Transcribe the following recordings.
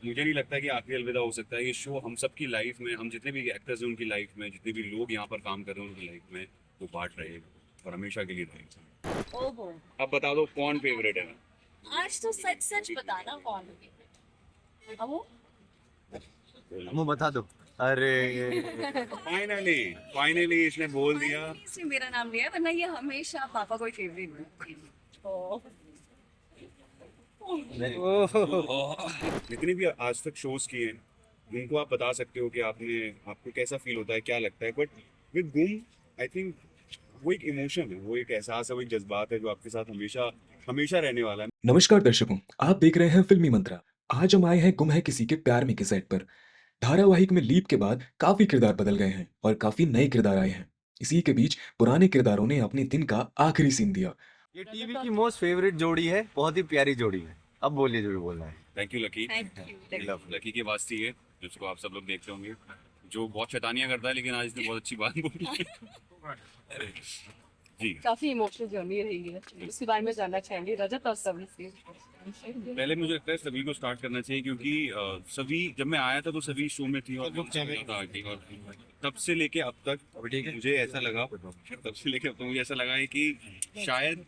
मुझे नहीं लगता कि आखिरी अलविदा हो सकता है। ये शो हम सबकी लाइफ में, हम जितने भी एक्टर्स हैं उनकी लाइफ में, जितने भी लोग यहाँ पर काम कर रहे हैं उनकी लाइफ में वो बांट रहेगा और हमेशा के लिए रहेगा। ओहो। अब बता दो कौन फेवरेट है। आज तो सच सच बताना कौन है अमू। मुंह बता दो। अरे फाइनली फाइनली इसने बोल दिया। इसने मेरा नाम लिया वरना ये हमेशा पापा कोई फेवरेट है। ओ जितने भी आज तक शोज किए हैं उनको आप बता सकते हो कि आपको कैसा फील होता है, क्या लगता है। बट विद गुम आई थिंक वो एक इमोशन है, वो एक एहसास है, वो एक जज्बात है जो आपके साथ हमेशा हमेशा रहने वाला है। नमस्कार दर्शकों, आप देख रहे हैं फिल्मी मंत्रा। आज हम आए हैं गुम है किसी के प्यार में के सेट पर। धारावाहिक में लीप के बाद काफी किरदार बदल गए हैं और काफी नए किरदार आए हैं। इसी के बीच पुराने किरदारों ने अपने दिन का आखिरी सीन दिया। ये टीवी की मोस्ट फेवरेट जोड़ी है, बहुत ही प्यारी जोड़ी है। अब बोलिए जो भी बोलना है। Thank you lucky. लकी की आवाज थी ये जिसको आप सब लोग देखते होंगे, जो बहुत शैतानियां करता है लेकिन आज इसने बहुत अच्छी बात बोली जी। काफी इमोशनल जर्नी रही है, इसके बारे में जानना चाहेंगे रजत और सभी से। पहले मुझे लगता है सभी को स्टार्ट करना चाहिए क्योंकि सभी जब मैं आया था तो सभी शो में थी और बहुत अच्छा लगा था आगे। और तब से लेके अब तक मुझे ऐसा लगा, तब से लेके अब तक मुझे ऐसा लगा है कि शायद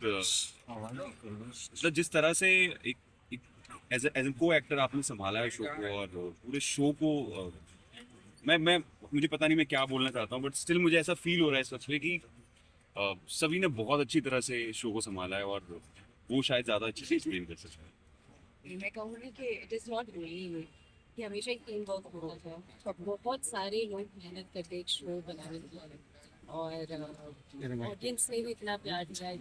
मतलब जिस तरह से एक एज एन को एक्टर आपने संभाला है शो को और पूरे शो को मैं मुझे पता नहीं मैं क्या बोलना चाहता हूँ, बट स्टिल मुझे ऐसा फील हो रहा है सच में कि सभी ने बहुत अच्छी तरह से शो को संभाला है और वो शायद ज़्यादा अच्छे से एक्सप्लेन कर सकता है। मैं कहूँगी कि इट इज़ नॉट रियली कि हमेशा एक टीम वर्क होता था। बहुत सारे लोग मेहनत करते एक शो बनाने के लिए और ऑडियंस ने भी इतना प्यार दिया है।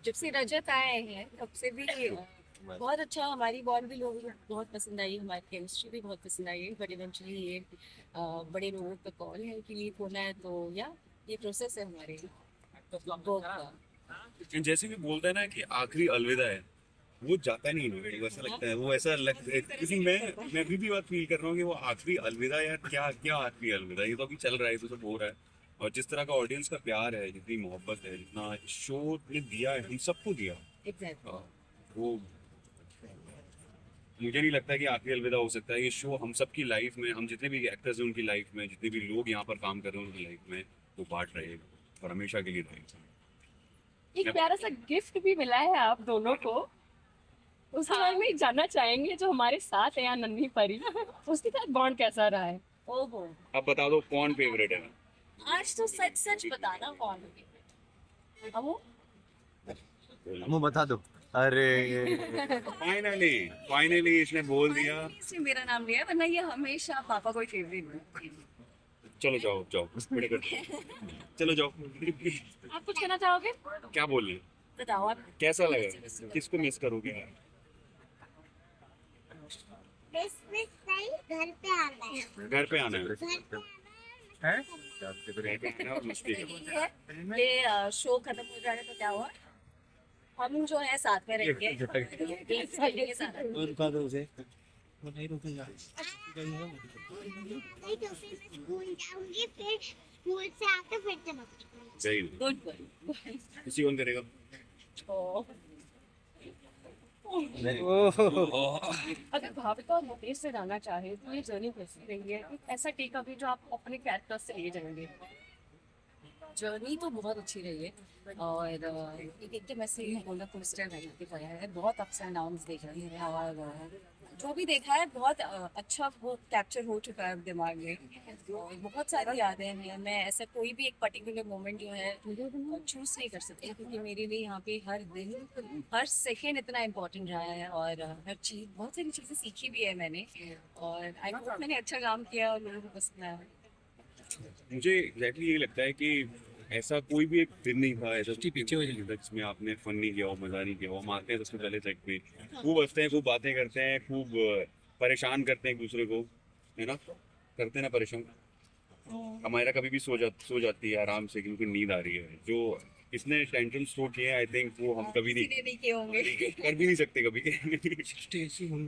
जब से रजत आए हैं तब से भी बहुत अच्छा, हमारी बॉल भी लोगों को बहुत पसंद आई, हमारी केमिस्ट्री भी बहुत पसंद आई। बट इवेंचुअली ये बड़े लोगों का कॉल है कि लीप होना है, तो या ये प्रोसेस है हमारे वर्क का। जैसे भी बोलता है ना कि आखिरी अलविदा है, वो जाता नहीं है, वो ऐसा लगता है, वो ऐसा क्योंकि मैं भी बात फील कर रहा हूँ कि वो आखिरी अलविदा यार, क्या क्या आखिरी अलविदा, ये तो अभी चल रहा है, तो सब हो रहा है। और जिस तरह का ऑडियंस का प्यार है, जितनी मोहब्बत है, जितना शो ने दिया है, हम सबको दिया। वो मुझे नहीं लगता कि आखिरी अलविदा हो सकता है। ये शो हम सबकी लाइफ में, हम जितने भी एक्टर्स हैं उनकी लाइफ में, जितने भी लोग यहाँ पर काम कर रहे हैं उनकी लाइफ में वो बांट रहेगा और हमेशा के लिए रहेगा। एक प्यारा सा गिफ्ट भी मिला है आप दोनों को, उसके बारे में जानना चाहेंगे। जो हमारे साथ है यहाँ नन्ही परी, उसके साथ बॉन्ड कैसा रहा है? ओहो। अब बता दो कौन फेवरेट है। आज तो सच सच बताना कौन है अमू। मुंह बता दो। अरे फाइनली फाइनली इसने बोल दिया। इसने मेरा नाम लिया वरना ये हमेशा पापा कोई फेवरेट है। चलो जाओ जाओ बड़े कर चलो जाओ। आप कुछ कहना चाहोगे? क्या बोल रहे हैं? बताओ आप। कैसा लगा, किसको मिस करोगे? घर पे आना है। घर पे आना है। ये शो खत्म हो जाने तो क्या हुआ, हम जो है साथ में रहेंगे एक साइड के साथ। नहीं तो फिर मैं स्कूल जाऊंगी, फिर स्कूल से आके फिर चमक। सही गुड गुड। किसी कौन करेगा? अगर भाविका और मुकेश से जानना चाहे तो ये जर्नी कैसी रही है? एक ऐसा टेक अवे जो आप अपने कैरेक्टर से ले जाएंगे। जर्नी तो बहुत अच्छी रही है और एक एकदम ऐसे ही रोलर कोस्टर रहने गया है। बहुत अप्स एंड डाउन्स देख रही है और जो भी देखा है बहुत अच्छा वो कैप्चर हो चुका है दिमाग में। और बहुत सारी यादें हैं, मैं ऐसा कोई भी एक पर्टिकुलर मोमेंट जो है चूज नहीं कर सकती क्योंकि मेरे लिए यहाँ पे हर दिन हर सेकेंड इतना इम्पोर्टेंट रहा है और हर चीज़, बहुत सारी चीज़ें सीखी भी है मैंने और आई होप मैंने अच्छा काम किया और लोगों को पसंद आया। मुझे एग्जैक्टली यही लगता है कि ऐसा कोई भी एक दिन नहीं था, ऐसा पीछे हो जाए जिसमें आपने फन नहीं किया हो, मजा नहीं किया हो। हम आते हैं सबसे पहले सेट पे, खूब हंसते हैं, खूब बातें करते हैं, खूब परेशान करते हैं एक दूसरे को, है ना? करते हैं ना परेशान। हमारा कभी भी सो जाती है आराम से क्योंकि नींद आ रही है। जो इसने टेंशन स्टोर किए हैं आई थिंक वो हम कभी नहीं किए होंगे। कर भी नहीं सकते कभी।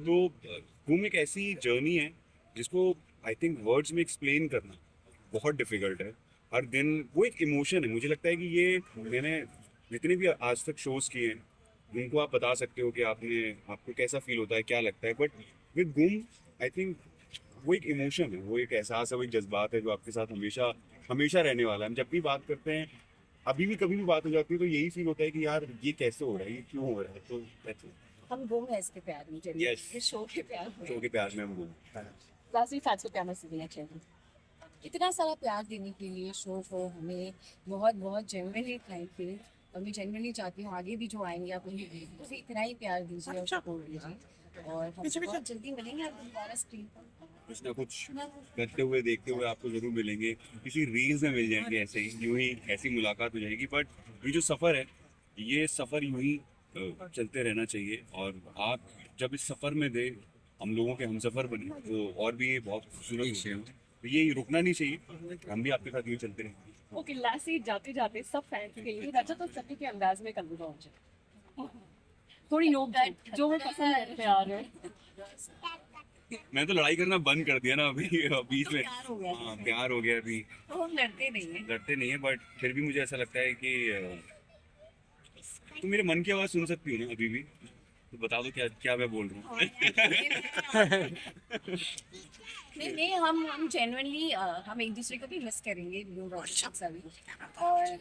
तो घूम एक ऐसी जर्नी है जिसको आई थिंक वर्ड्स में एक्सप्लेन करना बहुत डिफिकल्ट है। हर दिन वो एक इमोशन है। मुझे लगता है कि ये मैंने जितने भी आज तक शोज किए हैं उनको आप बता सकते हो कि आपको कैसा फील होता है, क्या लगता है। बट विद गुम आई थिंक वो एक इमोशन है, वो एक एहसास है, वो एक जज्बात है जो आपके साथ हमेशा हमेशा रहने वाला है। हम जब भी बात करते हैं, अभी भी कभी भी बात हो जाती है, तो यही फील होता है कि यार ये कैसे हो रहा है, ये क्यों हो रहा है। तो that's it. हम गुम है इसके प्यार में, चलिए Yes. इस शो के प्यार में। शो के प्यार में हम गुम। क्लासिक फैंस को प्यार में देना चाहिए। इतना सारा प्यार देने के लिए शो को हमें बहुत बहुत जेन्युइनली थैंक यू। और मैं जेन्युइनली चाहती हूँ आगे भी जो आएंगे आप उन्हें उसे इतना ही प्यार दीजिए और सपोर्ट दीजिए। और हम बहुत जल्दी मिलेंगे आपको दोबारा स्क्रीन पर। कुछ ना कुछ करते हुए देखते हुए आपको जरूर मिलेंगे, किसी रील्स में मिल जाएंगे, ऐसे ही यूं ही ऐसी मुलाकात हो जाएगी। बट ये जो सफ़र है, ये सफ़र यूं ही चलते रहना चाहिए। और आप जब इस सफ़र में दे हम लोगों के हम सफ़र बने तो और भी ये बहुत खूबसूरत होते हैं। तो ये रुकना नहीं चाहिए, हम भी आपके साथ यूँ चलते रहेंगे। ओके लासी जाते जाते सब फैंस के लिए रचा तो सभी के अंदाज में कर दूंगा मुझे थोड़ी नोक जो वो पसंद है प्यार है। मैं तो लड़ाई करना बंद कर दिया ना अभी बीच में। प्यार हो गया। हाँ, प्यार हो गया अभी। तो हम लड़ते नहीं हैं। लड़ते नहीं है, बट फिर भी मुझे ऐसा लगता है कि तुम मेरे मन की आवाज़ सुन सकती हो ना अभी भी। तो बता दो क्या क्या मैं बोल रहा हूँ। नहीं हम जेन्युइनली हम एक दूसरे को भी मिस करेंगे सभी। और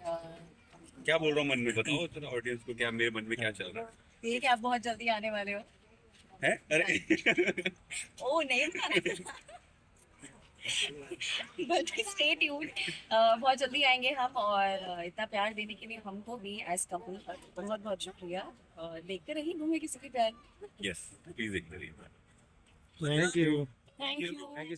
क्या बोल रहा हूँ मन में, बताओ तेरा ऑडियंस को क्या मेरे मन में क्या चल रहा ये कि आप बहुत जल्दी आने वाले हो। है। अरे ओ नहीं बट स्टे ट्यून्ड, बहुत जल्दी आएंगे हम। और इतना प्यार देने के लिए हमको भी एज कपल बहुत बहुत शुक्रिया। और देखते रहिए घूमे किसी के प्यार। यस प्लीज देखते रहिए। Thank you. Thank you.